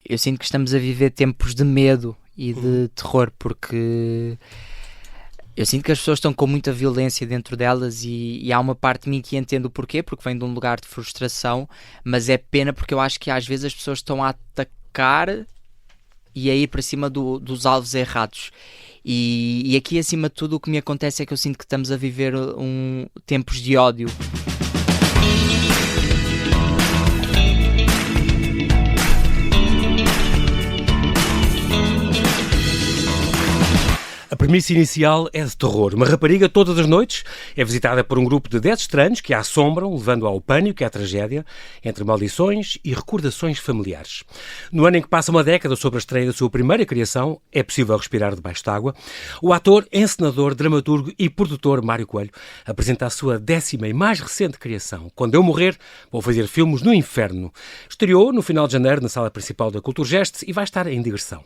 eu sinto que estamos a viver tempos de medo e de terror, porque eu sinto que as pessoas estão com muita violência dentro delas e há uma parte de mim que entendo o porquê, porque vem de um lugar de frustração, mas é pena porque eu acho que às vezes as pessoas estão a atacar e a ir para cima dos alvos errados. E aqui, acima de tudo, o que me acontece é que eu sinto que estamos a viver tempos de ódio. A premissa inicial é de terror. Uma rapariga, todas as noites, é visitada por um grupo de 10 estranhos que a assombram, levando-a ao pânico e à tragédia, entre maldições e recordações familiares. No ano em que passa uma década sobre a estreia da sua primeira criação, É Possível Respirar Debaixo d'Água, o ator, encenador, dramaturgo e produtor Mário Coelho apresenta a sua 10ª e mais recente criação, Quando Eu Morrer, Vou Fazer Filmes no Inferno. Estreou no final de janeiro na sala principal da Culturgest e vai estar em digressão.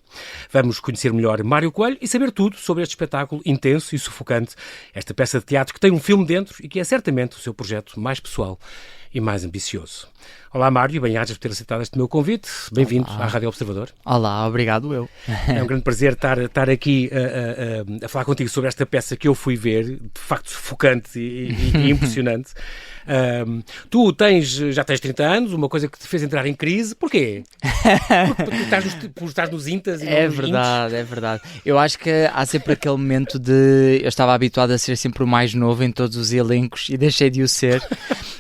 Vamos conhecer melhor Mário Coelho e saber tudo sobre este espetáculo intenso e sufocante, esta peça de teatro que tem um filme dentro e que é certamente o seu projeto mais pessoal e mais ambicioso. Olá Mário, bem-ajas por ter aceitado este meu convite. Bem-vindo à Rádio Observador. Olá, obrigado eu. É um grande prazer estar aqui a falar contigo sobre esta peça que eu fui ver, de facto sufocante e impressionante. Tu já tens 30 anos, uma coisa que te fez entrar em crise. Porquê? Porque estás nos intas e É verdade, é verdade. Eu acho que há sempre aquele momento de... Eu estava habituado a ser sempre o mais novo em todos os elencos e deixei de o ser.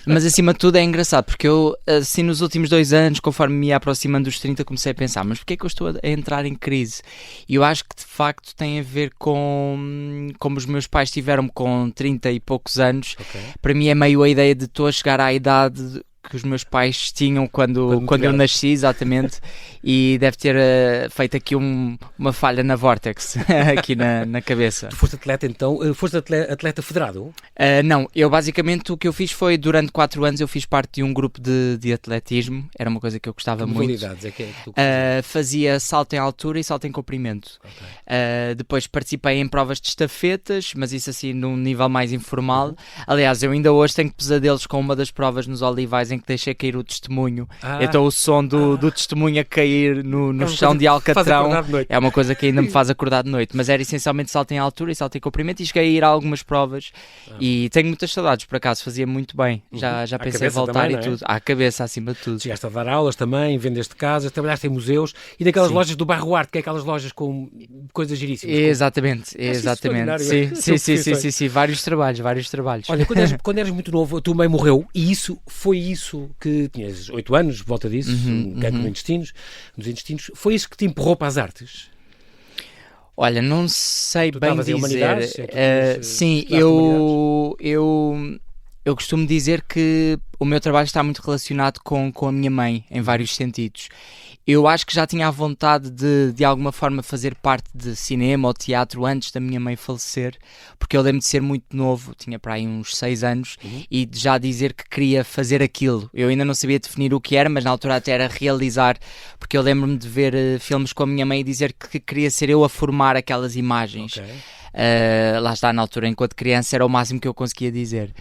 Mas acima de tudo é engraçado, porque eu, assim, nos últimos 2 anos, conforme me ia aproximando dos 30, comecei a pensar, mas porquê é que eu estou a entrar em crise? E eu acho que de facto tem a ver com como os meus pais tiveram com 30 e poucos anos. Okay. Para mim é meio a ideia de estou a chegar à idade que os meus pais tinham quando eu nasci, exatamente, e deve ter feito aqui uma falha na Vortex, aqui na cabeça. Tu foste atleta então? Foste atleta federado? Não, eu basicamente o que eu fiz foi, durante 4 anos eu fiz parte de um grupo de atletismo, era uma coisa que eu gostava muito. Que modalidades é que tu fazia salto em altura e salto em comprimento. Okay. Depois participei em provas de estafetas, mas isso assim num nível mais informal. Aliás, eu ainda hoje tenho pesadelos com uma das provas nos Olivais em que deixei cair o testemunho. Então o som do testemunho a cair no chão de Alcatrão é uma coisa que ainda me faz acordar de noite, mas era essencialmente salto em altura e salto em comprimento, e cheguei a ir a algumas provas e tenho muitas saudades, por acaso fazia muito bem, já pensei em voltar também, e tudo, à cabeça acima de tudo. Chegaste a dar aulas também, vendeste casas, trabalhaste em museus e naquelas lojas do Bairro Arte, que é aquelas lojas com coisas giríssimas. Exatamente. Sim, vários trabalhos. Olha, quando eras muito novo, a tua mãe morreu e foi isso que tinhas 8 anos, volta disso, cancro nos intestinos, foi isso que te empurrou para as artes? Olha, não sei tu bem dizer. Sim, eu costumo dizer que o meu trabalho está muito relacionado com a minha mãe, em vários sentidos. Eu acho que já tinha a vontade de alguma forma fazer parte de cinema ou teatro antes da minha mãe falecer, porque eu lembro de ser muito novo, tinha para aí uns 6 anos, e de já dizer que queria fazer aquilo. Eu ainda não sabia definir o que era, mas na altura até era realizar, porque eu lembro-me de ver filmes com a minha mãe e dizer que queria ser eu a formar aquelas imagens. Okay. Lá está, na altura, enquanto criança, era o máximo que eu conseguia dizer.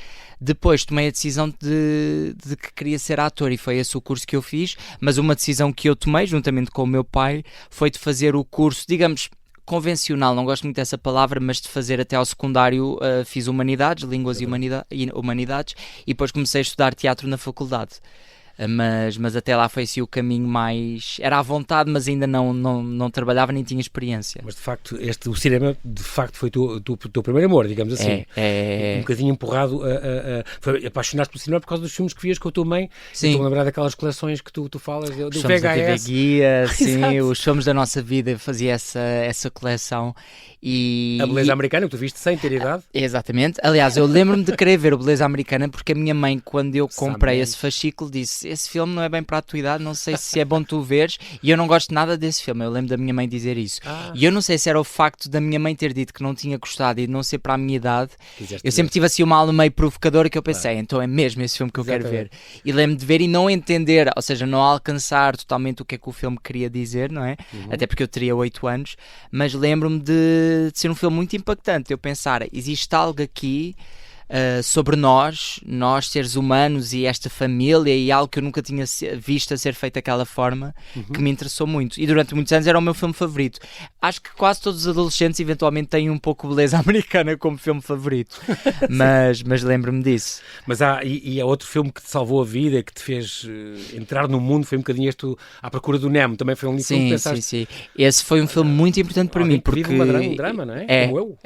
Depois tomei a decisão de que queria ser ator e foi esse o curso que eu fiz, mas uma decisão que eu tomei, juntamente com o meu pai, foi de fazer o curso, digamos, convencional, não gosto muito dessa palavra, mas de fazer até ao secundário, fiz Humanidades, Línguas e Humanidades, e depois comecei a estudar teatro na faculdade. Mas até lá foi assim o caminho mais... Era à vontade, mas ainda não trabalhava nem tinha experiência. Mas de facto, o cinema de facto foi o teu primeiro amor, digamos assim. Um bocadinho empurrado apaixonaste pelo cinema por causa dos filmes que vias com a tua mãe. Sim. Estou a lembrar daquelas coleções que tu falas, do VHS. TV Guia, sim, os filmes da nossa vida, fazia essa coleção. A Beleza Americana, que tu viste sem ter idade? Exatamente. Aliás, eu lembro-me de querer ver o Beleza Americana porque a minha mãe, quando eu comprei esse fascículo, disse: esse filme não é bem para a tua idade, não sei se é bom tu veres, e eu não gosto nada desse filme. Eu lembro da minha mãe dizer isso. E eu não sei se era o facto da minha mãe ter dito que não tinha gostado e de não ser para a minha idade. Eu sempre tive assim uma alma meio provocadora que eu pensei, então é mesmo esse filme que eu quero ver. E lembro-me de ver e não entender, ou seja, não alcançar totalmente o que é que o filme queria dizer, não é? Até porque eu teria 8 anos, mas lembro-me de ser um filme muito impactante. Eu pensar, existe algo aqui sobre nós seres humanos e esta família, e algo que eu nunca tinha visto a ser feito daquela forma, que me interessou muito. E durante muitos anos era o meu filme favorito. Acho que quase todos os adolescentes eventualmente têm um pouco Beleza Americana como filme favorito, mas lembro-me disso. Mas há outro filme que te salvou a vida, que te fez entrar no mundo, foi um bocadinho este À Procura do Nemo, também foi um filme que pensaste... Sim. Esse foi um filme muito importante para mim, porque... Vive um drama, não é? Como eu.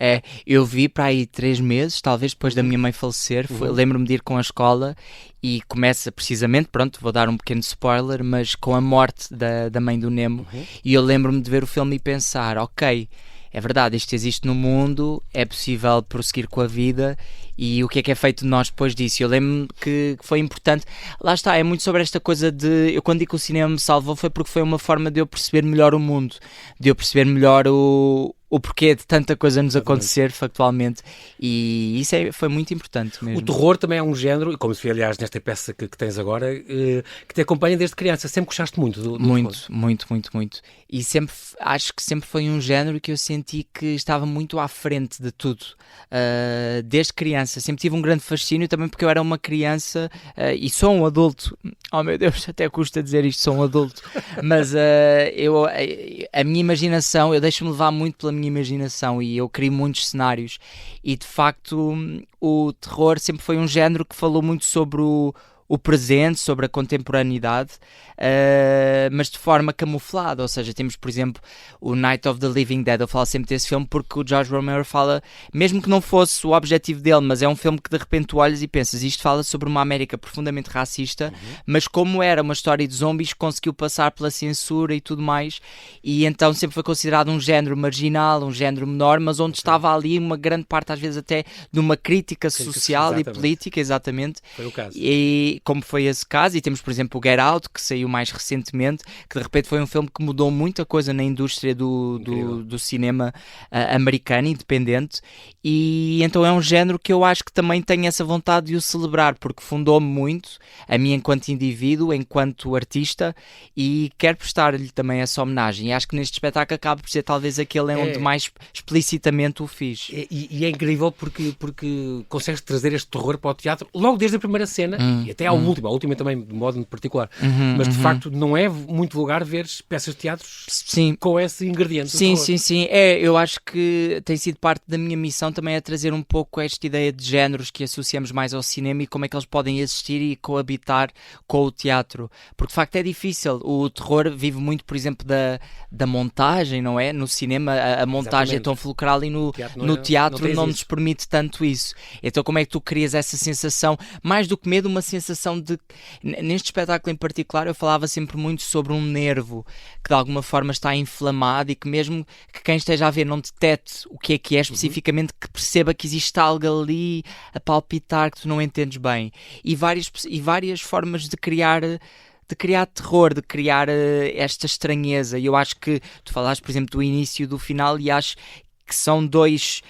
Eu vi para aí 3 meses, talvez depois da minha mãe falecer, lembro-me de ir com a escola e começa precisamente, pronto, vou dar um pequeno spoiler, mas com a morte da mãe do Nemo, e eu lembro-me de ver o filme e pensar, ok, é verdade, isto existe no mundo, é possível prosseguir com a vida, e o que é feito de nós depois disso? Eu lembro-me que foi importante, lá está, é muito sobre esta coisa de, eu quando digo que o cinema me salvou foi porque foi uma forma de eu perceber melhor o mundo, de eu perceber melhor o porquê de tanta coisa nos acontecer factualmente, e isso foi muito importante mesmo. O terror também é um género, como se vê aliás nesta peça que tens agora, que te acompanha desde criança. Sempre gostaste muito do muito. E acho que sempre foi um género que eu senti que estava muito à frente de tudo, desde criança. Sempre tive um grande fascínio, também porque eu era uma criança, e sou um adulto, oh meu Deus, até custa dizer isto, sou um adulto, mas a minha imaginação, eu deixo-me levar muito pela minha imaginação e eu crio muitos cenários, e de facto o terror sempre foi um género que falou muito sobre o presente, sobre a contemporaneidade, mas de forma camuflada. Ou seja, temos por exemplo o Night of the Living Dead. Eu falo sempre desse filme porque o George Romero fala, mesmo que não fosse o objetivo dele, mas é um filme que de repente tu olhas e pensas, isto fala sobre uma América profundamente racista, mas como era uma história de zombies, conseguiu passar pela censura e tudo mais, e então sempre foi considerado um género marginal, um género menor, mas onde estava ali uma grande parte às vezes até de uma crítica social e política, exatamente. Foi o caso. E como foi esse caso, e temos por exemplo o Get Out, que saiu mais recentemente, que de repente foi um filme que mudou muita coisa na indústria do cinema americano, independente, e então é um género que eu acho que também tenho essa vontade de o celebrar, porque fundou-me muito, a mim enquanto indivíduo, enquanto artista, e quero prestar-lhe também essa homenagem, e acho que neste espetáculo acaba por ser talvez aquele onde mais explicitamente o fiz. E é incrível porque consegues trazer este terror para o teatro logo desde a primeira cena, e até à última, a última também de modo particular, mas de facto não é muito vulgar ver peças de teatro com esse ingrediente. Sim. Eu acho que tem sido parte da minha missão também, é trazer um pouco esta ideia de géneros que associamos mais ao cinema e como é que eles podem existir e coabitar com o teatro, porque de facto é difícil. O terror vive muito, por exemplo, da montagem, não é? No cinema a montagem é tão fulcral, e no teatro não nos permite tanto isso. Então como é que tu crias essa sensação, mais do que medo, uma sensação de... Neste espetáculo em particular eu falava sempre muito sobre um nervo que de alguma forma está inflamado, e que mesmo que quem esteja a ver não detecte o que é especificamente, que perceba que existe algo ali a palpitar que tu não entendes bem, e várias formas de criar terror, de criar esta estranheza. E eu acho que tu falaste, por exemplo, do início e do final, e acho que são dois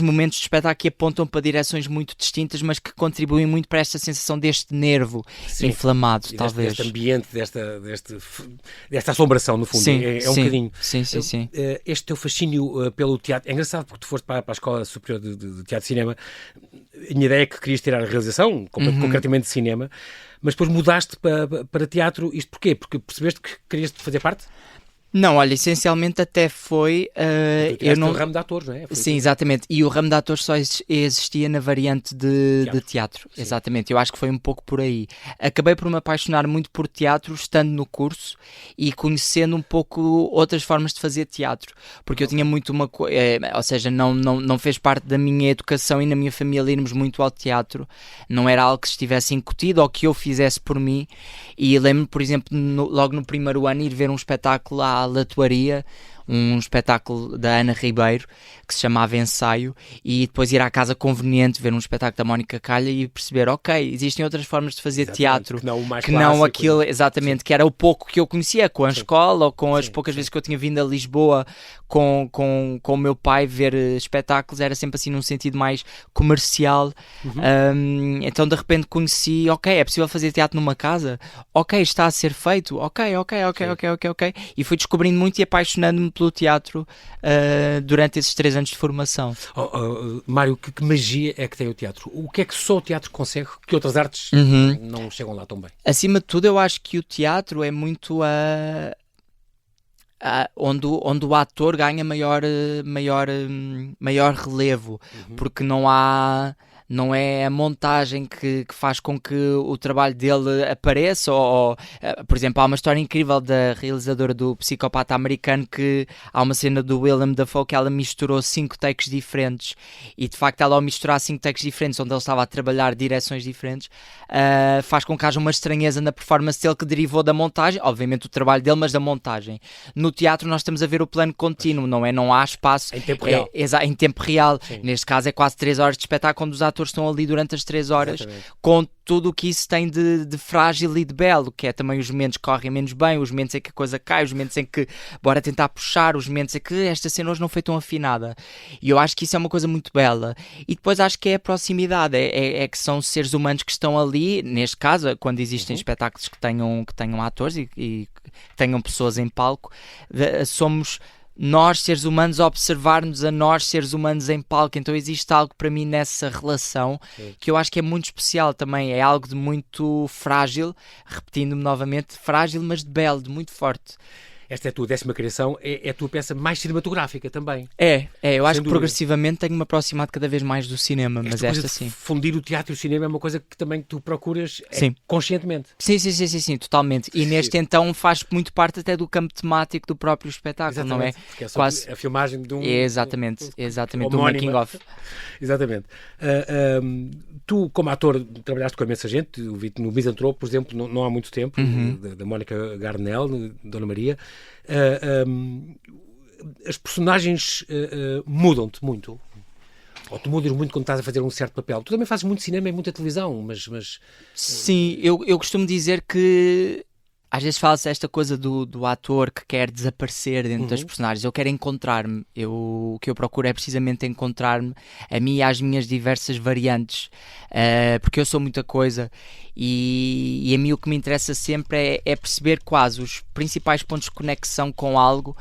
momentos de espetáculo que apontam para direções muito distintas, mas que contribuem muito para esta sensação deste nervo inflamado, talvez. Deste ambiente, desta assombração, no fundo. É um bocadinho. Sim. Este teu fascínio pelo teatro, é engraçado porque tu foste para a Escola Superior de Teatro e Cinema, a minha ideia é que querias tirar a realização, concretamente de cinema, mas depois mudaste para teatro. Isto porquê? Porque percebeste que querias fazer parte? Não, olha, essencialmente até foi... eu não... o ramo de atores, não é? Sim, exatamente. E o ramo de atores só existia na variante de teatro. Exatamente. Eu acho que foi um pouco por aí. Acabei por me apaixonar muito por teatro, estando no curso e conhecendo um pouco outras formas de fazer teatro. Porque eu tinha muito uma coisa... ou seja, não fez parte da minha educação e na minha família irmos muito ao teatro. Não era algo que estivesse incutido ou que eu fizesse por mim. E lembro-me, por exemplo, logo no primeiro ano, ir ver um espetáculo à Latuaria, um espetáculo da Ana Ribeiro que se chamava Ensaio, e depois ir à Casa Conveniente ver um espetáculo da Mónica Calha e perceber, ok, existem outras formas de fazer teatro, que não aquilo, exatamente, que era o pouco que eu conhecia com a escola, ou com as poucas vezes que eu tinha vindo a Lisboa com o meu pai ver espetáculos, era sempre assim num sentido mais comercial. Então de repente conheci, ok, é possível fazer teatro numa casa, ok, está a ser feito, ok, e fui descobrindo muito e apaixonando-me pelo teatro durante esses 3 anos de formação. Mário, que magia é que tem o teatro? O que é que só o teatro consegue que outras artes não chegam lá tão bem? Acima de tudo, eu acho que o teatro é muito onde o ator ganha maior relevo, porque não é a montagem que faz com que o trabalho dele apareça, por exemplo, há uma história incrível da realizadora do Psicopata Americano, que há uma cena do Willem Dafoe que ela misturou 5 takes diferentes, e de facto ela, ao misturar 5 takes diferentes, onde ele estava a trabalhar direções diferentes, faz com que haja uma estranheza na performance dele que derivou da montagem, obviamente o trabalho dele, mas da montagem. No teatro nós estamos a ver o plano contínuo, não há espaço em tempo real. Em tempo real. Sim. Neste caso é quase 3 horas de espetáculo, onde os atores estão ali durante as 3 horas. Exatamente. Com tudo o que isso tem de frágil e de belo, que é também os momentos que correm menos bem, os momentos em que a coisa cai, os momentos em que bora tentar puxar, os momentos em que esta cena hoje não foi tão afinada. E eu acho que isso é uma coisa muito bela. E depois acho que é a proximidade, é que são seres humanos que estão ali, neste caso, quando existem espetáculos que tenham atores e que tenham pessoas em palco, somos nós, seres humanos, a observar-nos a nós, seres humanos em palco. Então existe algo para mim nessa relação que eu acho que é muito especial também. É algo de muito frágil, repetindo-me novamente, frágil, mas de belo, de muito forte. Esta é a tua 10ª criação, é a tua peça mais cinematográfica também. Eu acho que progressivamente tenho-me aproximado cada vez mais do cinema, mas esta sim. Fundir o teatro e o cinema é uma coisa que também tu procuras conscientemente. Sim, totalmente. E neste então faz muito parte até do campo temático do próprio espetáculo, exatamente, não é? Porque é quase a filmagem de um... Exatamente, do making of. Exatamente. Tu, como ator, trabalhaste com imensa gente, eu vi-te no Misantropo, por exemplo, não há muito tempo, da Mónica Garnel, Dona Maria. As personagens mudam-te muito, ou tu mudas muito quando estás a fazer um certo papel. Tu também fazes muito cinema e muita televisão, mas... Sim, eu costumo dizer que às vezes fala-se esta coisa do ator que quer desaparecer dentro das personagens. Eu quero encontrar-me. O que eu procuro é precisamente encontrar-me a mim e às minhas diversas variantes, porque eu sou muita coisa e a mim o que me interessa sempre é perceber quase os principais pontos de conexão com algo.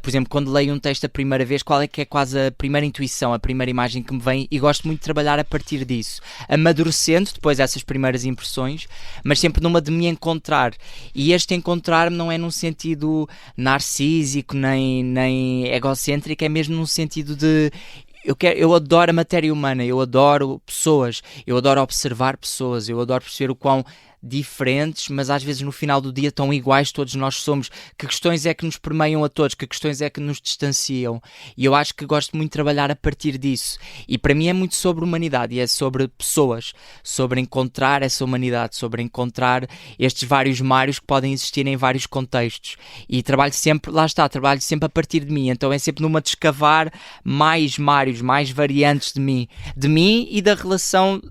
Por exemplo, quando leio um texto a primeira vez, qual é que é quase a primeira intuição, a primeira imagem que me vem, e gosto muito de trabalhar a partir disso, amadurecendo depois essas primeiras impressões, mas sempre numa de me encontrar. E este encontrar-me não é num sentido narcísico nem egocêntrico, é mesmo num sentido de... Eu adoro a matéria humana, eu adoro pessoas, eu adoro observar pessoas, eu adoro perceber o quão diferentes, mas às vezes no final do dia tão iguais todos nós somos. Que questões é que nos permeiam a todos? Que questões é que nos distanciam? E eu acho que gosto muito de trabalhar a partir disso. E para mim é muito sobre humanidade, e é sobre pessoas, sobre encontrar essa humanidade, sobre encontrar estes vários Mários que podem existir em vários contextos. E trabalho sempre a partir de mim. Então é sempre numa de escavar mais Mários, mais variantes de mim e da relação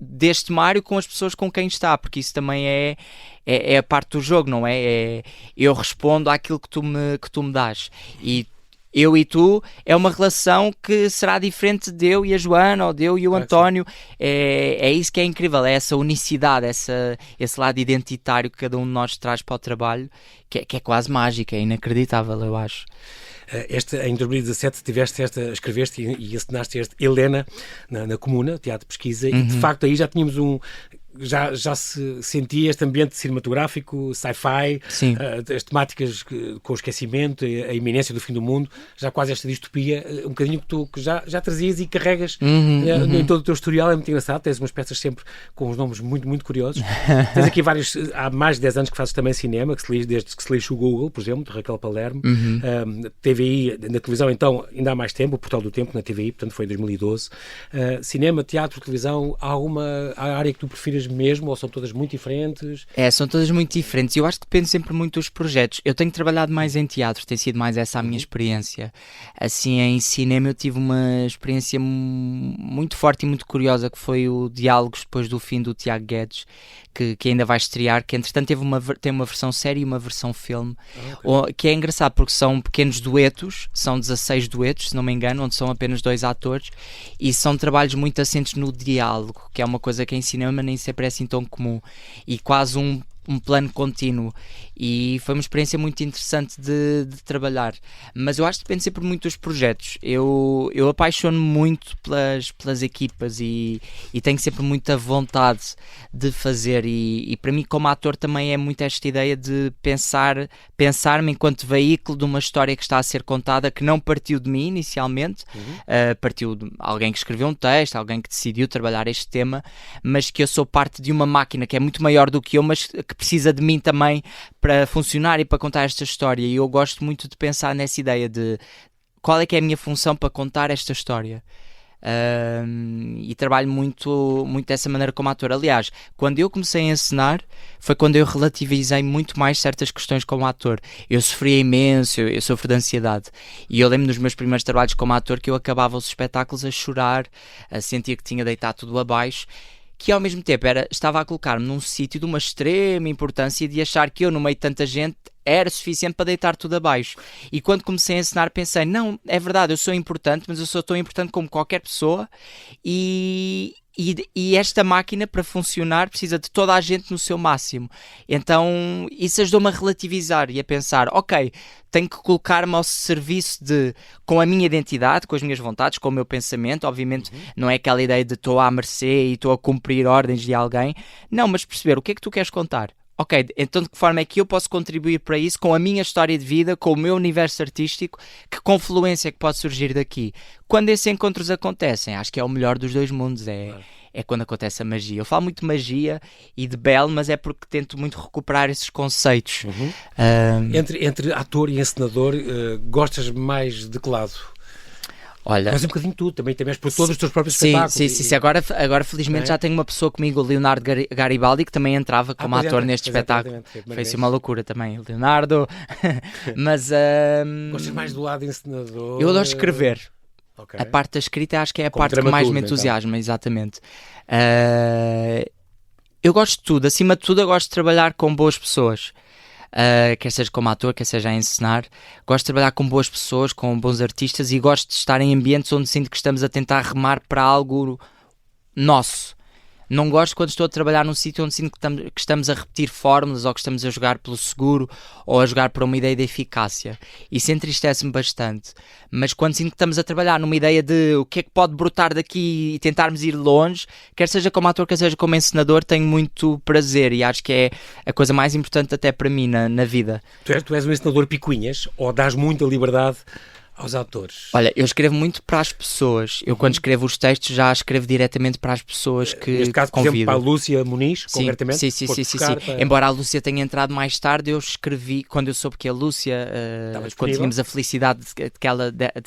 deste Mário com as pessoas com quem está, porque isso também é a parte do jogo, não é? Eu respondo àquilo que tu me dás, e eu e tu é uma relação que será diferente de eu e a Joana, ou de eu e o António. É isso que é incrível, é essa unicidade, esse lado identitário que cada um de nós traz para o trabalho, que é quase mágico, é inacreditável, eu acho. Em 2017 escreveste e assinaste este Helena na Comuna, Teatro de Pesquisa, e de facto aí já tínhamos já se sentia este ambiente cinematográfico, sci-fi, as temáticas com o esquecimento, a iminência do fim do mundo, já quase esta distopia, um bocadinho que tu já trazias e carregas em todo o teu historial. É muito engraçado, tens umas peças sempre com uns nomes muito, muito curiosos. Tens aqui vários, há mais de 10 anos que fazes também cinema, desde que se lixe o Google, por exemplo, de Raquel Palermo. TVI, na televisão então, ainda há mais tempo, o Portal do Tempo na TVI, portanto foi em 2012. Cinema, teatro, televisão, há área que tu prefiras mesmo, ou são todas muito diferentes? São todas muito diferentes. Eu acho que depende sempre muito dos projetos. Eu tenho trabalhado mais em teatro, tem sido mais essa a minha experiência. Assim, em cinema eu tive uma experiência muito forte e muito curiosa, que foi o Diálogos depois do fim, do Tiago Guedes, que ainda vai estrear, que entretanto tem uma versão série e uma versão filme, que é engraçado porque são pequenos duetos, são 16 duetos, se não me engano, onde são apenas 2 atores, e são trabalhos muito assentes no diálogo, que é uma coisa que em cinema nem sempre é assim tão comum, e quase um um plano contínuo, e foi uma experiência muito interessante de trabalhar. Mas eu acho que depende sempre muito dos projetos. Eu apaixono-me muito pelas equipas e tenho sempre muita vontade de fazer, e para mim como ator também é muito esta ideia de pensar-me enquanto veículo de uma história que está a ser contada, que não partiu de mim inicialmente, partiu de alguém que escreveu um texto, alguém que decidiu trabalhar este tema, mas que eu sou parte de uma máquina que é muito maior do que eu, mas que precisa de mim também para funcionar e para contar esta história. E eu gosto muito de pensar nessa ideia de qual é que é a minha função para contar esta história. E trabalho muito dessa maneira como ator. Aliás, quando eu comecei a encenar foi quando eu relativizei muito mais certas questões como ator. Eu sofria imenso, eu sofro de ansiedade, e eu lembro nos meus primeiros trabalhos como ator que eu acabava os espetáculos a chorar, a sentir que tinha deitado tudo abaixo, que ao mesmo tempo estava a colocar-me num sítio de uma extrema importância, de achar que eu, no meio de tanta gente, era suficiente para deitar tudo abaixo. E quando comecei a encenar pensei, não, é verdade, eu sou importante, mas eu sou tão importante como qualquer pessoa, e esta máquina, para funcionar, precisa de toda a gente no seu máximo. Então isso ajudou-me a relativizar e a pensar, ok, tenho que colocar-me ao serviço com a minha identidade, com as minhas vontades, com o meu pensamento. Obviamente não é aquela ideia de estou à mercê e estou a cumprir ordens de alguém. Não, mas perceber o que é que tu queres contar. Ok, então de que forma é que eu posso contribuir para isso com a minha história de vida, com o meu universo artístico, que confluência é que pode surgir daqui? Quando esses encontros acontecem, acho que é o melhor dos dois mundos, é quando acontece a magia. Eu falo muito de magia e de Belle, mas é porque tento muito recuperar esses conceitos. Entre ator e encenador, gostas mais de que lado? Olha, mas um bocadinho tu, também tens por todos os teus próprios espetáculos. Sim. Agora felizmente já tenho uma pessoa comigo, o Leonardo Garibaldi, que também entrava como ator neste espetáculo. Foi assim uma loucura também, Leonardo. Mas gostas mais do lado encenador? Eu adoro escrever. Okay. A parte da escrita acho que é a parte que mais me entusiasma, então. Exatamente. Eu gosto de tudo, acima de tudo eu gosto de trabalhar com boas pessoas. Quer seja como ator, quer seja a encenar, gosto de trabalhar com boas pessoas, com bons artistas, e gosto de estar em ambientes onde sinto que estamos a tentar remar para algo nosso. Não gosto quando estou a trabalhar num sítio onde sinto que estamos a repetir fórmulas, ou que estamos a jogar pelo seguro, ou a jogar por uma ideia de eficácia. Isso entristece-me bastante. Mas quando sinto que estamos a trabalhar numa ideia de o que é que pode brotar daqui e tentarmos ir longe, quer seja como ator, quer seja como encenador, tenho muito prazer, e acho que é a coisa mais importante até para mim na vida. Tu és um encenador picuinhas, ou dás muita liberdade aos autores? Olha, eu escrevo muito para as pessoas. Eu quando escrevo os textos já escrevo diretamente para as pessoas que neste caso, por exemplo, para a Lúcia Muniz, concretamente? Sim. Embora a Lúcia tenha entrado mais tarde, eu escrevi, quando eu soube que a Lúcia, quando tínhamos a felicidade de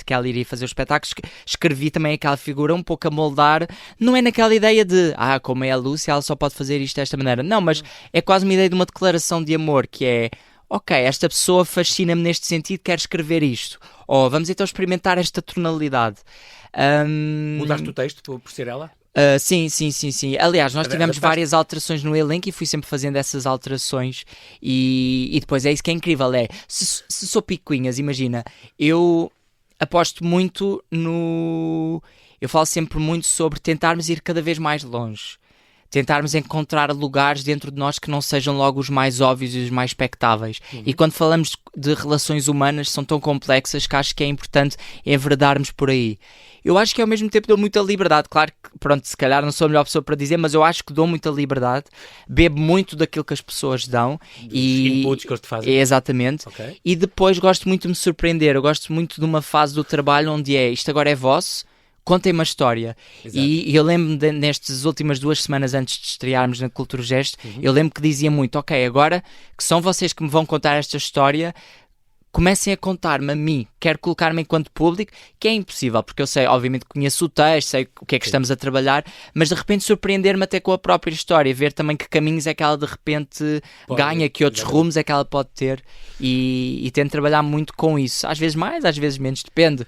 que ela iria fazer os espetáculos, escrevi também aquela figura um pouco a moldar. Não é naquela ideia de, como é a Lúcia, ela só pode fazer isto desta maneira. Não, mas é quase uma ideia de uma declaração de amor, que é, ok, esta pessoa fascina-me neste sentido, quero escrever isto. Vamos então experimentar esta tonalidade. Mudaste o texto por ser ela? Sim. Aliás, nós tivemos várias alterações no elenco e fui sempre fazendo essas alterações, e depois é isso que é incrível, se sou picuinhas, imagina, eu aposto muito eu falo sempre muito sobre tentarmos ir cada vez mais longe. Tentarmos encontrar lugares dentro de nós que não sejam logo os mais óbvios e os mais expectáveis. E quando falamos de relações humanas, são tão complexas que acho que é importante enveredarmos por aí. Eu acho que ao mesmo tempo dou muita liberdade. Claro que, pronto, se calhar não sou a melhor pessoa para dizer, mas eu acho que dou muita liberdade. Bebo muito daquilo que as pessoas dão. Dos inputs que eles te fazem. Exatamente. Okay. E depois gosto muito de me surpreender. Eu gosto muito de uma fase do trabalho onde isto agora é vosso. Contem uma história. E eu lembro-me nestas últimas 2 semanas antes de estrearmos na Cultura Gesto, eu lembro que dizia muito, ok, agora que são vocês que me vão contar esta história, comecem a contar-me a mim, quero colocar-me enquanto público, que é impossível, porque eu sei, obviamente conheço o texto, sei o que é que estamos a trabalhar, mas de repente surpreender-me até com a própria história, ver também que caminhos é que ela de repente ganha, que outros rumos é que ela pode ter, e tento trabalhar muito com isso, às vezes mais, às vezes menos, depende.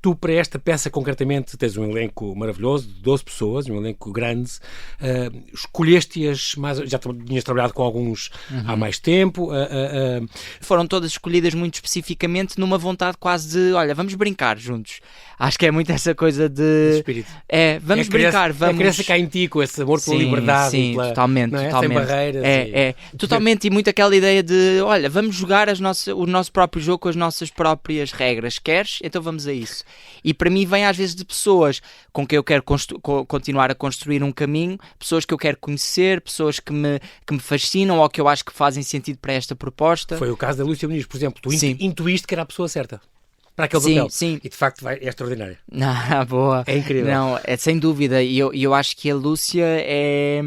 Tu, para esta peça, concretamente, tens um elenco maravilhoso, de 12 pessoas, um elenco grande. Escolheste-as mais... Já tinhas trabalhado com alguns há mais tempo. Foram todas escolhidas muito especificamente numa vontade quase de, olha, vamos brincar juntos. Acho que é muito essa coisa de... espírito. Vamos brincar, vamos... É a criança cá em ti, com esse amor pela liberdade. Sim, pela, totalmente, não é? totalmente. Sem barreiras. Totalmente, e muito aquela ideia de, olha, vamos jogar o nosso próprio jogo com as nossas próprias regras. Queres? Então vamos a isso. E para mim vem às vezes de pessoas com quem eu quero continuar a construir um caminho, pessoas que eu quero conhecer, pessoas que me fascinam ou que eu acho que fazem sentido para esta proposta. Foi o caso da Lúcia Muniz, por exemplo. Tu intuíste que era a pessoa certa para aquele papel. Sim. E de facto é extraordinária. Boa. É incrível. Não, é sem dúvida. E eu acho que a Lúcia é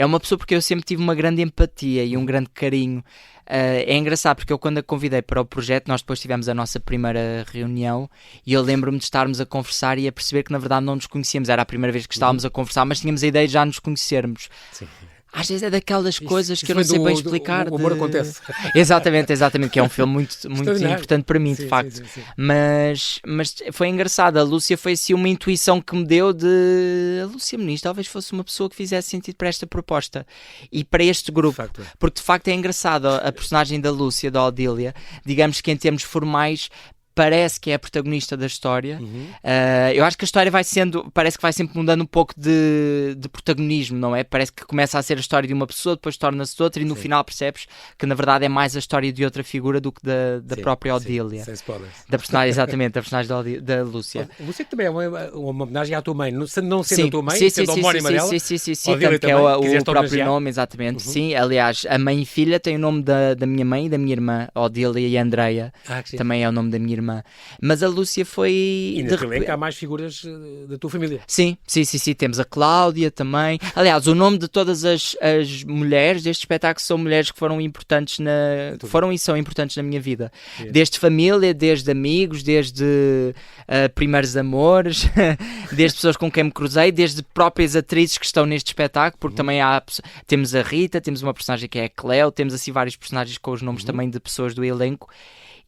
uma pessoa porque eu sempre tive uma grande empatia e um grande carinho. É engraçado porque eu, quando a convidei para o projeto, nós depois tivemos a nossa primeira reunião e eu lembro-me de estarmos a conversar e a perceber que na verdade não nos conhecíamos. Era a primeira vez que estávamos a conversar, mas tínhamos a ideia de já nos conhecermos. Sim. Às vezes é daquelas coisas que eu não sei bem explicar. O amor acontece. Exatamente, que é um filme muito importante para mim, de facto. Sim. Mas foi engraçado. A Lúcia foi assim uma intuição que me deu de... A Lúcia Muniz talvez fosse uma pessoa que fizesse sentido para esta proposta e para este grupo. Porque de facto é engraçado a personagem da Lúcia, da Odília, digamos que em termos formais parece que é a protagonista da história. Eu acho que a história parece que vai sempre mudando um pouco de protagonismo, não é? Parece que começa a ser a história de uma pessoa, depois torna-se outra e no final percebes que na verdade é mais a história de outra figura do que da própria Odília. Sem spoilers. Da personagem, exatamente, da personagem da Lúcia. A Lúcia também é uma homenagem à tua mãe, não sendo a tua mãe, sendo a homónima dela. Sim, tanto que é o próprio nome, exatamente. Sim, aliás, a mãe e filha têm o nome da minha mãe e da minha irmã, Odília e Andreia. Também é o nome da minha irmã. Mas a Lúcia foi... E neste elenco há mais figuras da tua família. Sim. Temos a Cláudia também. Aliás, o nome de todas as mulheres deste espetáculo são mulheres que foram importantes foram e são importantes na minha vida. Desde família, desde amigos, desde primeiros amores, desde pessoas com quem me cruzei, desde próprias atrizes que estão neste espetáculo, porque também temos a Rita, temos uma personagem que é a Cleo, temos assim vários personagens com os nomes também de pessoas do elenco.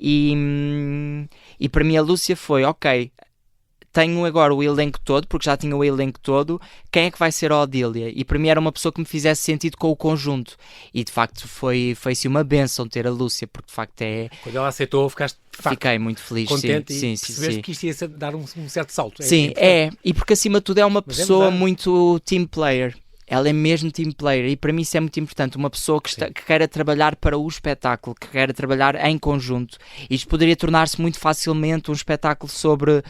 E para mim a Lúcia foi, ok, tenho agora o elenco todo, porque já tinha o elenco todo, quem é que vai ser a Odília? E para mim era uma pessoa que me fizesse sentido com o conjunto. E de facto foi-se uma bênção ter a Lúcia, porque de facto é... Quando ela aceitou, fiquei muito feliz, contente sim, e percebeste que isto ia dar um certo salto. E porque acima de tudo é uma pessoa muito team player. Ela é mesmo team player e para mim isso é muito importante, uma pessoa que queira trabalhar para o espetáculo, que queira trabalhar em conjunto. Isto poderia tornar-se muito facilmente um espetáculo sobre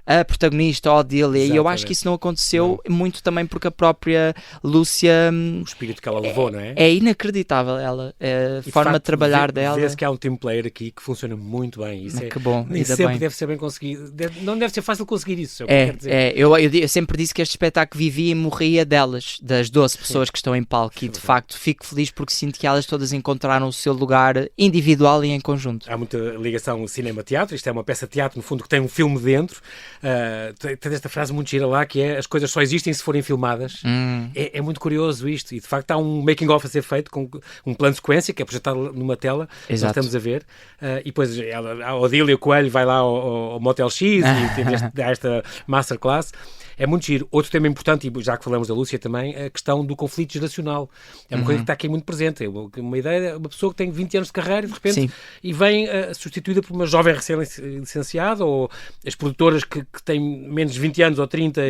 a protagonista, a Odília, e eu acho que isso não aconteceu muito também porque a própria Lúcia... O espírito que ela levou, não é? É inacreditável ela, a forma de trabalhar dela. Vê-se que há um team player aqui que funciona muito bem. Isso que bom, nem sempre deve ser bem conseguido. Não deve ser fácil conseguir isso, eu sempre disse que este espetáculo vivia e morria delas, das 12 pessoas que estão em palco, e de facto fico feliz porque sinto que elas todas encontraram o seu lugar individual e em conjunto. Há muita ligação cinema-teatro, isto é uma peça de teatro, no fundo, que tem um filme dentro. Tem esta frase muito gira lá que é: as coisas só existem se forem filmadas. É muito curioso isto, e de facto há um making of a ser feito com um plano de sequência que é projetado numa tela. Nós estamos a ver, e depois a Odília Coelho vai lá ao Motel X e tem esta masterclass. É muito giro. Outro tema importante, e já que falamos da Lúcia também, a questão do conflito geracional. É uma coisa que está aqui muito presente. É uma ideia, uma pessoa que tem 20 anos de carreira, de repente, e vem substituída por uma jovem recém-licenciada, ou as produtoras que têm menos de 20 anos ou 30,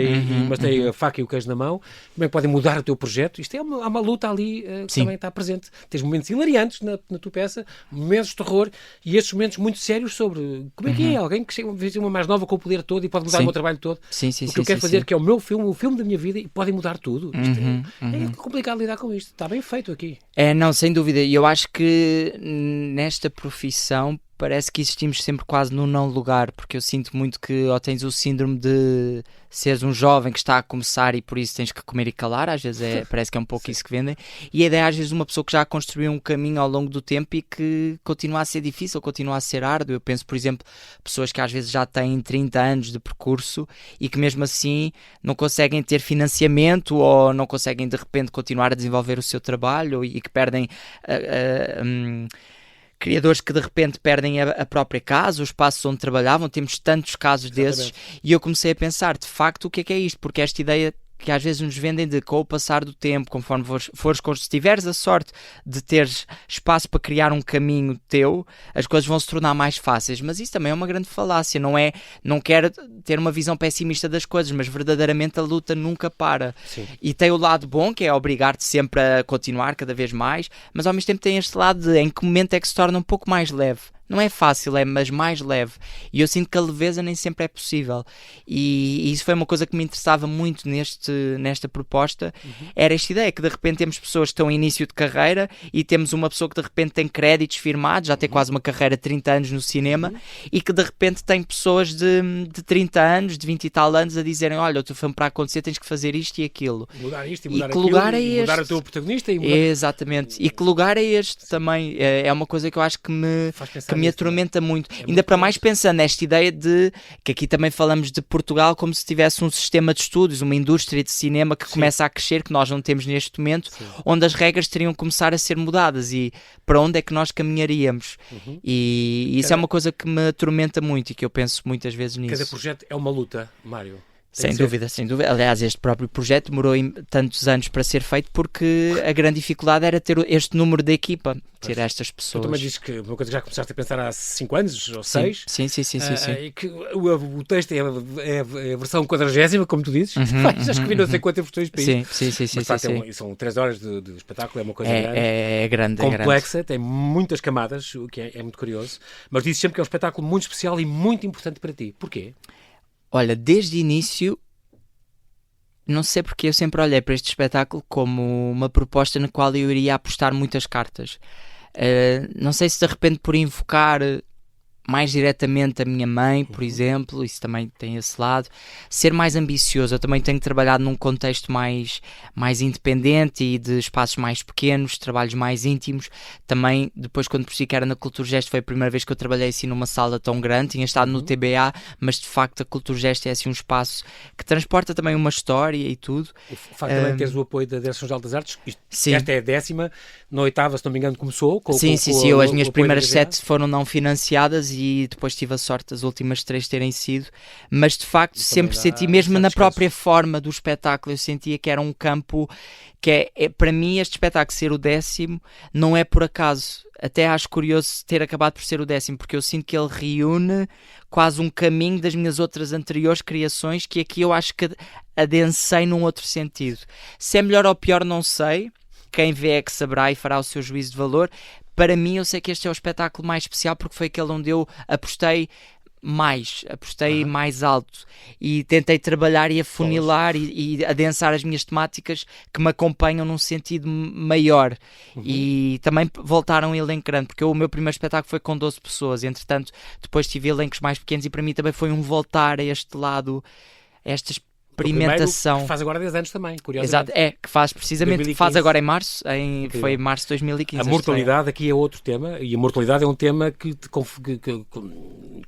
mas têm a faca e o queijo na mão. Como é que podem mudar o teu projeto? Há uma luta ali que também está presente. Tens momentos hilariantes na tua peça, momentos de terror, e estes momentos muito sérios sobre como é que é alguém que chega uma mais nova com o poder todo e pode mudar o meu trabalho todo. O que eu quero fazer, que é o meu filme, o filme da minha vida, e podem mudar tudo. É complicado lidar com isto. Está bem feito aqui. Não, sem dúvida. E eu acho que nesta profissão parece que existimos sempre quase no não lugar, porque eu sinto muito que ou tens o síndrome de seres um jovem que está a começar e por isso tens que comer e calar, às vezes parece que é um pouco isso que vendem, e a ideia às vezes de uma pessoa que já construiu um caminho ao longo do tempo e que continua a ser difícil, continua a ser árduo. Eu penso, por exemplo, pessoas que às vezes já têm 30 anos de percurso e que mesmo assim não conseguem ter financiamento ou não conseguem de repente continuar a desenvolver o seu trabalho e que perdem criadores que de repente perdem a própria casa, os espaços onde trabalhavam, temos tantos casos desses, e eu comecei a pensar, de facto, o que é isto? Porque esta ideia que às vezes nos vendem de com o passar do tempo, conforme se tiveres a sorte de teres espaço para criar um caminho teu, as coisas vão se tornar mais fáceis, mas isso também é uma grande falácia, não quero ter uma visão pessimista das coisas, mas verdadeiramente a luta nunca para. Sim. E tem o lado bom, que é obrigar-te sempre a continuar cada vez mais, mas ao mesmo tempo tem este lado de em que momento é que se torna um pouco mais leve. Não é fácil, mas mais leve. E eu sinto que a leveza nem sempre é possível. E isso foi uma coisa que me interessava muito nesta proposta. Era esta ideia, que de repente temos pessoas que estão em início de carreira e temos uma pessoa que de repente tem créditos firmados, já tem quase uma carreira de 30 anos no cinema, e que de repente tem pessoas de 30 anos, de 20 e tal anos, a dizerem, olha, o teu filme para acontecer tens que fazer isto e aquilo. Mudar isto e mudar que aquilo, lugar é e este? mudar o teu protagonista. E mudar... Exatamente. E que lugar é este também? É uma coisa que eu acho que me atormenta muito. Ainda para mais pensando nesta ideia de que aqui também falamos de Portugal como se tivesse um sistema de estudos, uma indústria de cinema que começa a crescer, que nós não temos neste momento, onde as regras teriam que começar a ser mudadas e para onde é que nós caminharíamos. E isso é uma coisa que me atormenta muito e que eu penso muitas vezes nisso. Cada projeto é uma luta, Mário. Sem dúvida, sem dúvida. Aliás, este próprio projeto demorou tantos anos para ser feito porque a grande dificuldade era ter este número de equipa, ter estas pessoas. Tu também dizes que uma coisa que já começaste a pensar há 5 anos ou 6. Sim. E que o texto é a versão 40ª, como tu dizes. Já escrevi não sei quantas versões para isso. Mas são 3 horas de espetáculo, é uma coisa grande. É grande. Complexa, tem muitas camadas, o que é muito curioso. Mas dizes sempre que é um espetáculo muito especial e muito importante para ti. Porquê? Olha, desde o início, não sei porque eu sempre olhei para este espetáculo como uma proposta na qual eu iria apostar muitas cartas. Não sei se de repente por invocar mais diretamente a minha mãe, por exemplo, isso também tem esse lado, ser mais ambicioso. Eu também tenho trabalhado num contexto mais independente e de espaços mais pequenos, trabalhos mais íntimos. Também, depois quando percebi que era na Culturgesto, foi a primeira vez que eu trabalhei assim numa sala tão grande. Tinha estado no TBA, mas de facto a Culturgesto é assim um espaço que transporta também uma história e tudo. O facto também de teres o apoio da Direção-Geral das Artes, sim. Esta é a 10ª, na 8ª, se não me engano, começou. Sim, as minhas primeiras 7 foram não financiadas e depois tive a sorte das últimas 3 terem sido, mas de facto sempre senti, mesmo na própria forma do espetáculo, eu sentia que era um campo que para mim este espetáculo ser o 10º não é por acaso. Até acho curioso ter acabado por ser o 10º, porque eu sinto que ele reúne quase um caminho das minhas outras anteriores criações, que aqui eu acho que adensei num outro sentido. Se é melhor ou pior não sei, quem vê é que saberá e fará o seu juízo de valor. Para mim, eu sei que este é o espetáculo mais especial porque foi aquele onde eu apostei mais alto e tentei trabalhar e afunilar e adensar as minhas temáticas que me acompanham num sentido maior. E também voltaram um elenco grande, porque o meu primeiro espetáculo foi com 12 pessoas, entretanto depois tive elencos mais pequenos e para mim também foi um voltar a este lado, a esta experimentação. Que faz agora 10 anos também, curiosamente. Exato, que faz precisamente, 2015. Faz agora em março, foi em março de 2015. A mortalidade aqui é outro tema, e a mortalidade é um tema que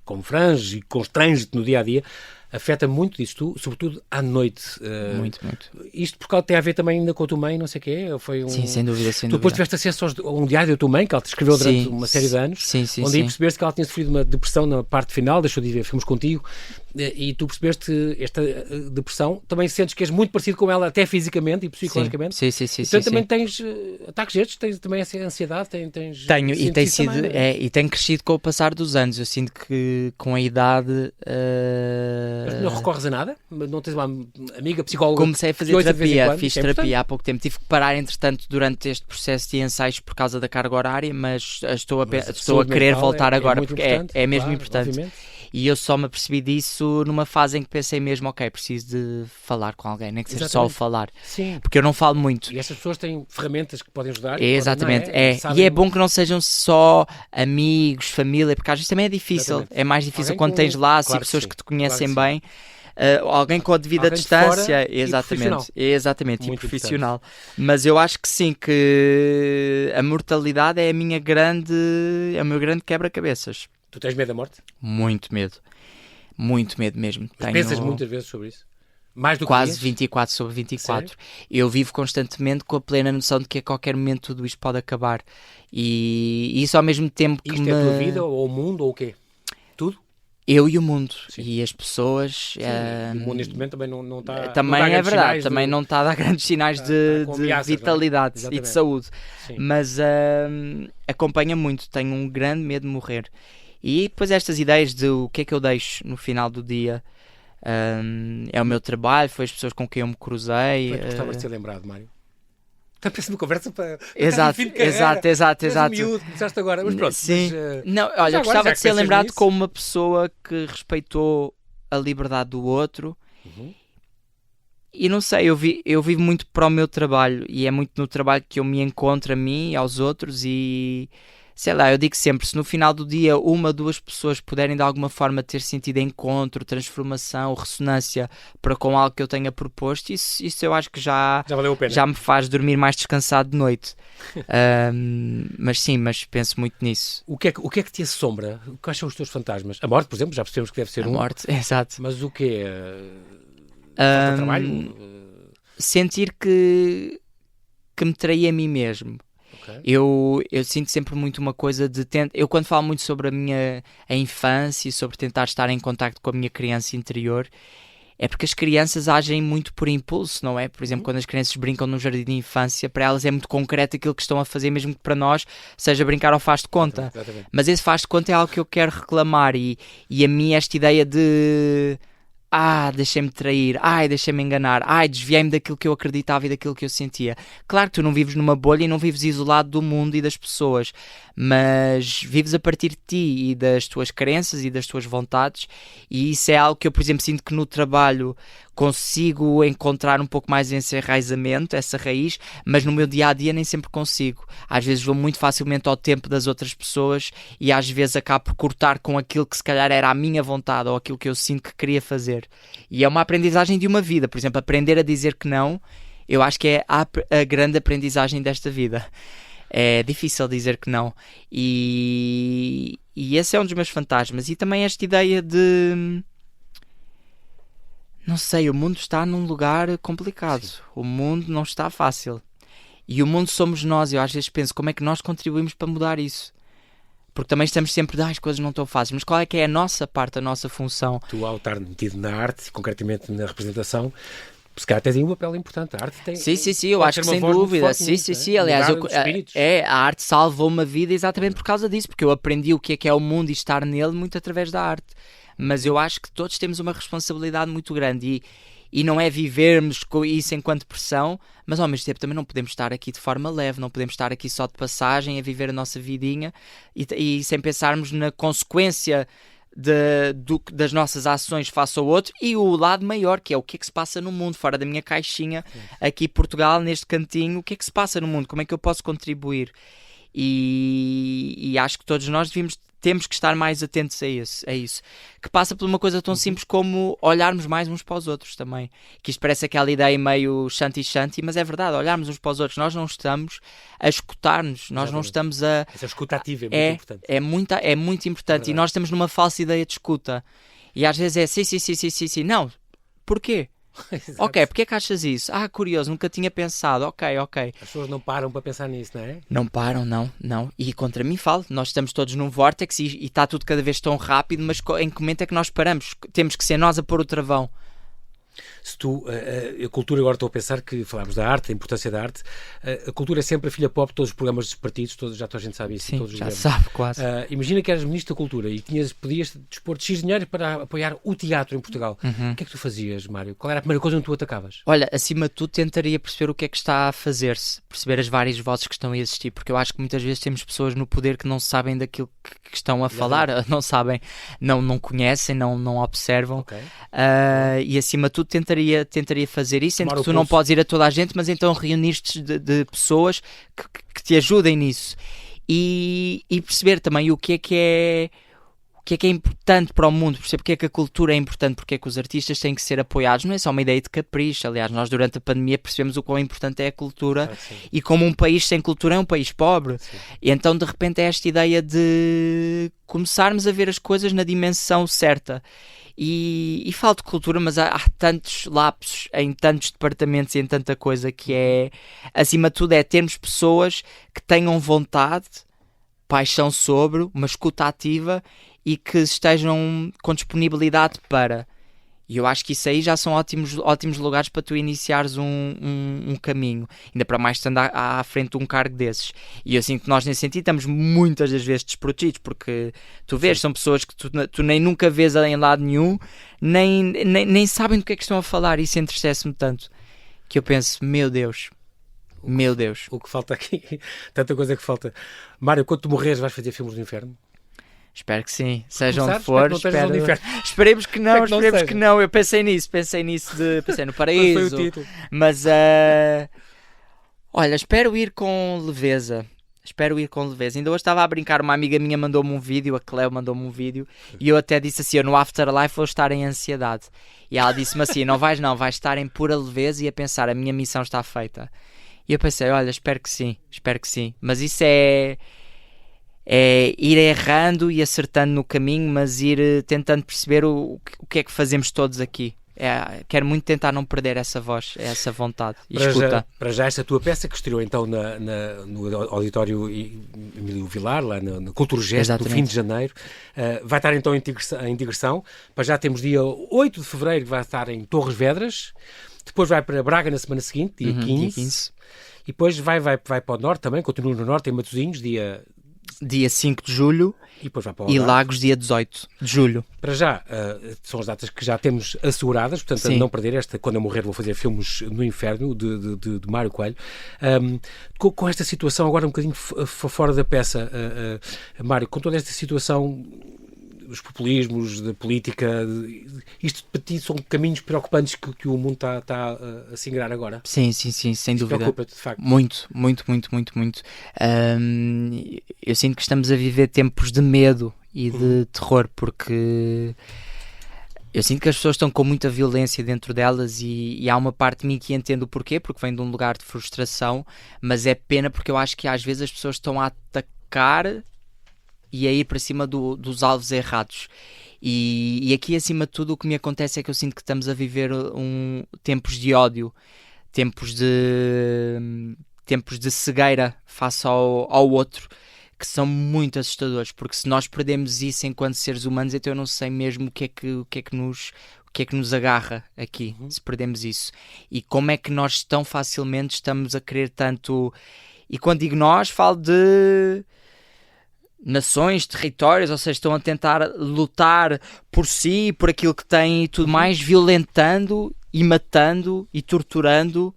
confrange e constrange-te no dia-a-dia, afeta muito isso, sobretudo à noite. Muito. Isto por causa tem a ver também ainda com a tua mãe, não sei o quê? Sim, sem dúvida. Tu depois tiveste acesso a um diário da tua mãe, que ela te escreveu durante uma série de anos, onde aí percebeste que ela tinha sofrido uma depressão na parte final, deixou de ver filmes contigo, e tu percebeste esta depressão, também sentes que és muito parecido com ela, até fisicamente e psicologicamente. Sim. Então também tens ataques destes, tens também essa ansiedade, tens... Tenho, e tem sido, e tem crescido com o passar dos anos. Eu sinto que com a idade... Mas não recorres a nada? Não tens uma amiga psicóloga? Comecei a fazer terapia, fiz terapia há pouco tempo. Tive que parar, entretanto, durante este processo de ensaios por causa da carga horária, mas estou a querer voltar agora, porque é mesmo importante. Obviamente. E eu só me apercebi disso numa fase em que pensei mesmo, ok, preciso de falar com alguém, nem que seja só o falar. Sim. Porque eu não falo muito. E estas pessoas têm ferramentas que podem ajudar. Exatamente, E é bom que não sejam só amigos, família, porque às vezes também é difícil. Exatamente. É mais difícil quando tens laços e pessoas que te conhecem bem. Alguém com a devida distância, exatamente, e profissional. Mas eu acho que sim, que a mortalidade é o meu grande quebra-cabeças. Tu tens medo da morte? Muito medo mesmo. Pensas muitas vezes sobre isso? Mais do que quase vias? 24/24. Sério? Eu vivo constantemente com a plena noção de que a qualquer momento tudo isto pode acabar. E isso ao mesmo tempo que Isto é a tua vida, ou o mundo, ou o quê? Tudo? Eu e o mundo, Sim. e as pessoas... Sim, e o mundo neste momento também não está... Também é verdade, também não está a dar grandes sinais de ameaças, vitalidade e de saúde. Sim. Mas acompanha muito, tenho um grande medo de morrer. E depois estas ideias de o que é que eu deixo no final do dia, é o meu trabalho, foi as pessoas com quem eu me cruzei. Como é que gostavas de ser lembrado, Mário? Está pensando uma conversa para... Exato. Miúdo, começaste agora, mas pronto. Sim. Mas, não, olha, eu gostava de ser lembrado nisso? como uma pessoa que respeitou a liberdade do outro. E não sei, eu vivo muito para o meu trabalho e é muito no trabalho que eu me encontro a mim e aos outros e sei lá, eu digo sempre, se no final do dia uma, duas pessoas puderem de alguma forma ter sentido encontro, transformação, ressonância para com algo que eu tenha proposto, isso eu acho que já valeu a pena. Já me faz dormir mais descansado de noite. Mas sim, mas penso muito nisso. O que é que te assombra? Quais são os teus fantasmas? A morte, por exemplo, já percebemos que deve ser A morte, exato. Mas o quê? Falta de trabalho? Sentir que me traí a mim mesmo. Okay. Eu sinto sempre muito uma coisa de... Eu quando falo muito sobre a infância e sobre tentar estar em contacto com a minha criança interior, é porque as crianças agem muito por impulso, não é? Por exemplo, quando as crianças brincam no jardim de infância, para elas é muito concreto aquilo que estão a fazer, mesmo que para nós seja brincar ao faz de conta. Exatamente. Mas esse faz de conta é algo que eu quero reclamar e a mim esta ideia de... deixei-me trair, deixei-me enganar, desviei-me daquilo que eu acreditava e daquilo que eu sentia. Claro que tu não vives numa bolha e não vives isolado do mundo e das pessoas, mas vives a partir de ti e das tuas crenças e das tuas vontades, e isso é algo que eu, por exemplo, sinto que no trabalho consigo encontrar um pouco mais esse enraizamento, essa raiz, mas no meu dia-a-dia nem sempre consigo. Às vezes vou muito facilmente ao tempo das outras pessoas e às vezes acabo por cortar com aquilo que se calhar era a minha vontade ou aquilo que eu sinto que queria fazer. E é uma aprendizagem de uma vida. Por exemplo, aprender a dizer que não, eu acho que é a grande aprendizagem desta vida. É difícil dizer que não. E esse é um dos meus fantasmas. E também esta ideia de... Não sei, o mundo está num lugar complicado. Sim. O mundo não está fácil. E o mundo somos nós. Eu às vezes penso, como é que nós contribuímos para mudar isso? Porque também estamos sempre, as coisas não estão fáceis. Mas qual é que é a nossa parte, a nossa função? Tu, ao estar metido na arte, concretamente na representação, se calhar tens aí um papel importante. A arte tem... Sim, eu acho que sem dúvida. Sim. Aliás, a arte salvou uma vida exatamente por causa disso. Porque eu aprendi o que é o mundo e estar nele muito através da arte. Mas eu acho que todos temos uma responsabilidade muito grande e não é vivermos com isso enquanto pressão, mas ao mesmo tempo também não podemos estar aqui de forma leve, não podemos estar aqui só de passagem a viver a nossa vidinha e sem pensarmos na consequência das nossas ações face ao outro e o lado maior, que é o que é que se passa no mundo, fora da minha caixinha, aqui em Portugal, neste cantinho, o que é que se passa no mundo, como é que eu posso contribuir? E acho que todos nós temos que estar mais atentos a isso, que passa por uma coisa tão simples como olharmos mais uns para os outros também, que isto parece aquela ideia meio shanti, mas é verdade, olharmos uns para os outros, nós não estamos a escutar-nos, nós não estamos a... Essa escuta ativa é muito importante. É muito importante, e nós estamos numa falsa ideia de escuta, e às vezes é sim, não, porquê? Ok, porque é que achas isso? Curioso, nunca tinha pensado. Ok. As pessoas não param para pensar nisso, não é? Não param, não. E contra mim falo, nós estamos todos num vórtice e está tudo cada vez tão rápido, mas em que momento é que nós paramos? Temos que ser nós a pôr o travão. Se tu, a cultura, agora estou a pensar que falámos da arte, da importância da arte, a cultura é sempre a filha pop de todos os programas dos partidos, já toda a gente sabe isso. Sim, todos os já sabe quase. Imagina que eras Ministro da Cultura e podias dispor de X dinheiro para apoiar o teatro em Portugal. O que é que tu fazias, Mário? Qual era a primeira coisa onde tu atacavas? Olha, acima de tudo tentaria perceber o que é que está a fazer-se, perceber as várias vozes que estão a existir, porque eu acho que muitas vezes temos pessoas no poder que não sabem daquilo que estão a falar, não sabem, não conhecem, não observam. Okay. E acima de tudo tentaria fazer isso, sendo que tu não podes ir a toda a gente, mas então reunir-te de pessoas que te ajudem nisso e perceber também o que que é importante para o mundo, percebo porque é que a cultura é importante, porque é que os artistas têm que ser apoiados, não é só uma ideia de capricho. Aliás, nós durante a pandemia percebemos o quão importante é a cultura e como um país sem cultura é um país pobre. E então de repente é esta ideia de começarmos a ver as coisas na dimensão certa. E falo de cultura, mas há tantos lapsos em tantos departamentos e em tanta coisa que é, acima de tudo, é termos pessoas que tenham vontade, paixão sobre, uma escuta ativa e que estejam com disponibilidade para. E eu acho que isso aí já são ótimos lugares para tu iniciares um caminho. Ainda para mais estando à frente de um cargo desses. E eu sinto que nós nesse sentido estamos muitas das vezes desprotegidos, porque tu vês, são pessoas que tu nem nunca vês em lado nenhum, nem sabem do que é que estão a falar. Isso entristece-me tanto, que eu penso, meu Deus. O que falta aqui, tanta coisa que falta. Mário, quando tu morreres vais fazer filmes do inferno? Espero que sim, seja onde for. Esperemos que não, esperemos que não. Eu pensei no paraíso. Foi o título. Mas olha, espero ir com leveza. Ainda hoje estava a brincar, uma amiga minha mandou-me um vídeo, a Cleo mandou-me um vídeo, e eu até disse assim, eu no Afterlife vou estar em ansiedade. E ela disse-me assim, não, vais estar em pura leveza e a pensar, a minha missão está feita. E eu pensei, olha, espero que sim. Mas isso é ir errando e acertando no caminho, mas ir tentando perceber o que é que fazemos todos aqui. Quero muito tentar não perder essa voz, essa vontade e escuta. Para já esta tua peça que estreou então no auditório Emílio Vilar, lá na Cultura Gesto, no fim de janeiro, vai estar então em digressão. Para já temos dia 8 de fevereiro que vai estar em Torres Vedras, depois vai para Braga na semana seguinte, dia 15. E depois vai para o Norte também, continua no Norte, em Matosinhos, dia 5 de julho e depois vai para o e Lagos dia 18 de julho. Para já, são as datas que já temos asseguradas, portanto, a não perder esta, quando eu morrer vou fazer filmes no inferno, de Mário Coelho. Com esta situação, agora um bocadinho fora da peça, Mário, com toda esta situação, os populismos, da política, isto para ti são caminhos preocupantes que o mundo está a singrar agora? Sim, sem dúvida. Preocupa-te, de facto. Muito. Eu sinto que estamos a viver tempos de medo e de terror, porque eu sinto que as pessoas estão com muita violência dentro delas e há uma parte de mim que entende o porquê, porque vem de um lugar de frustração, mas é pena porque eu acho que às vezes as pessoas estão a atacar e a ir para cima dos alvos errados. E aqui, acima de tudo, o que me acontece é que eu sinto que estamos a viver tempos de ódio, tempos de cegueira face ao outro, que são muito assustadores, porque se nós perdemos isso enquanto seres humanos, então eu não sei mesmo o que é que nos agarra aqui, se perdemos isso. E como é que nós tão facilmente estamos a querer tanto... E quando digo nós, falo de nações, territórios, ou seja, estão a tentar lutar por si, por aquilo que têm e tudo mais, violentando e matando e torturando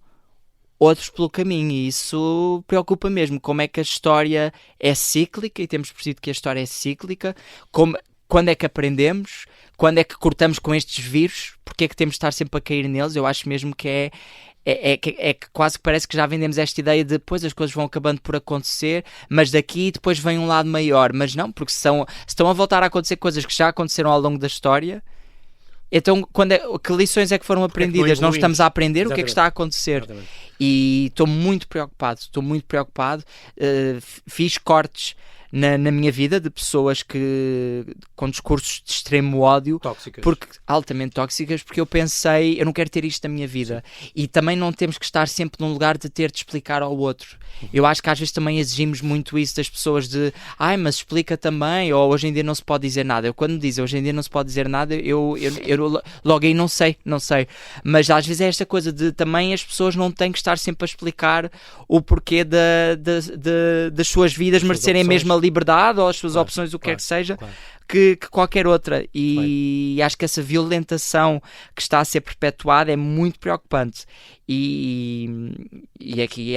outros pelo caminho, e isso preocupa mesmo. Como é que a história é cíclica, e temos percebido que a história é cíclica, quando é que aprendemos, quando é que cortamos com estes vírus, porque é que temos de estar sempre a cair neles. Eu acho mesmo que é que quase que parece que já vendemos esta ideia de depois as coisas vão acabando por acontecer, mas daqui depois vem um lado maior. Mas não, porque se estão a voltar a acontecer coisas que já aconteceram ao longo da história, então que lições é que foram aprendidas? Não estamos a aprender. Exatamente. O que é que está a acontecer? Exatamente. E estou muito preocupado. Fiz cortes na minha vida de pessoas com discursos de extremo ódio, altamente tóxicas, porque eu pensei, eu não quero ter isto na minha vida. Sim. E também não temos que estar sempre num lugar de ter de explicar ao outro. Eu acho que às vezes também exigimos muito isso das pessoas de, mas explica também, ou hoje em dia não se pode dizer nada. Eu quando me dizem hoje em dia não se pode dizer nada, eu logo aí não sei. Mas às vezes é esta coisa de também as pessoas não têm que estar sempre a explicar o porquê das suas vidas merecerem a mesma liberdade ou as suas opções, o que quer que seja, que qualquer outra. E acho que essa violentação que está a ser perpetuada é muito preocupante. E aqui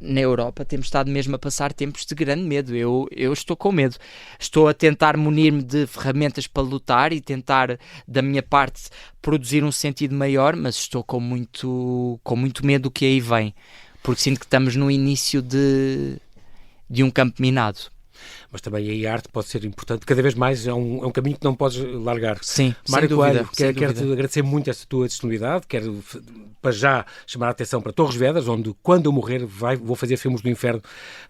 na Europa temos estado mesmo a passar tempos de grande medo. Eu estou com medo. Estou a tentar munir-me de ferramentas para lutar e tentar, da minha parte, produzir um sentido maior, mas estou com muito medo do que aí vem. Porque sinto que estamos no início de um campo minado. mas também a arte pode ser importante. Cada vez mais é um caminho que não podes largar. Sim, Mário sem dúvida. Coelho, quero-te agradecer muito esta tua disponibilidade, quero para já chamar a atenção para Torres Vedras, onde quando eu morrer vou fazer Filmes do Inferno,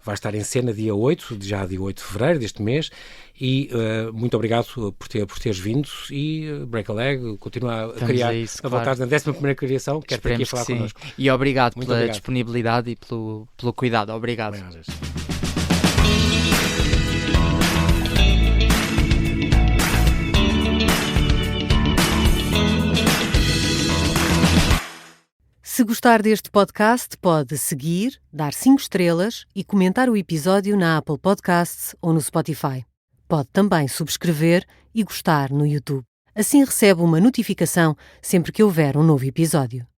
vai estar em cena dia 8, já dia 8 de fevereiro deste mês, e muito obrigado por teres vindo, e Break a Leg, continua a criar, a voltar na 11ª criação, quero ter aqui a falar connosco. E obrigado pela disponibilidade e pelo cuidado. Obrigado. Se gostar deste podcast, pode seguir, dar 5 estrelas e comentar o episódio na Apple Podcasts ou no Spotify. Pode também subscrever e gostar no YouTube. Assim recebe uma notificação sempre que houver um novo episódio.